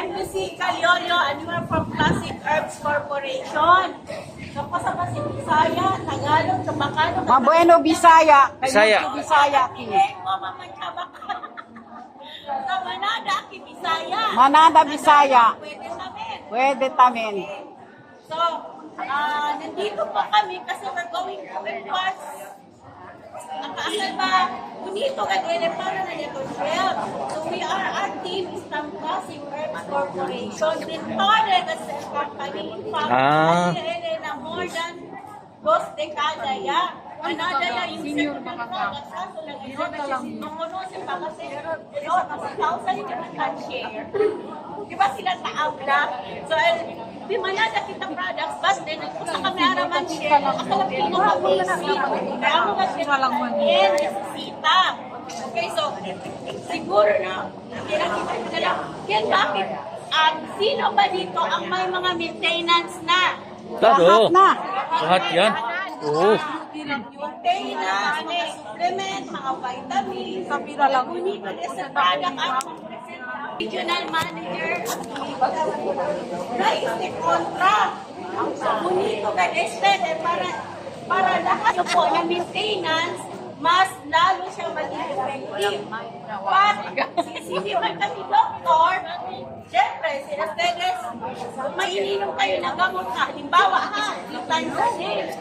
I'm Lucy Caliorio and we're from Classic Herbs Corporation. Kapag sa Bisaya, Tagalog, Kabakano, Mabueno Bisaya. Bisaya. Bisaya. Sa Manada, Bisaya. Manada Bisaya. Pwede namin. Pwede tamin. So, nandito po kami kasi we're going to request ang kaasal ba, unito ka din para na nito shell. So we are, our team is from Classic Herbs Corporation. Then para kasi company, na more than 2 dekada ya. Another na yung senior mga kaso lang ito na siya sinuno si Pangasi. Pero, 1,000 yung share. Di ba sila taabla? So, di manada kita products, but then, sa kamera man share, akala pinaka-basic. Kaya mo ba siya necesita. Okay, so, siguro na, kinakita ko na lang, Ken, bakit? Sino ba dito ang may mga maintenance na? Lahat na. Lahat yan. Oo. Yung maintenance, may supplement, mga vitamins, Kapira lang. bonito sa product at regional manager na este kontra. Bonito ka este para lahat po ng maintenance mas lalo siya maging effective. But, hindi man kami doktor, syempre, sila Teres, kung may ininom kayo na gamot na, halimbawa ha, 3 times a day,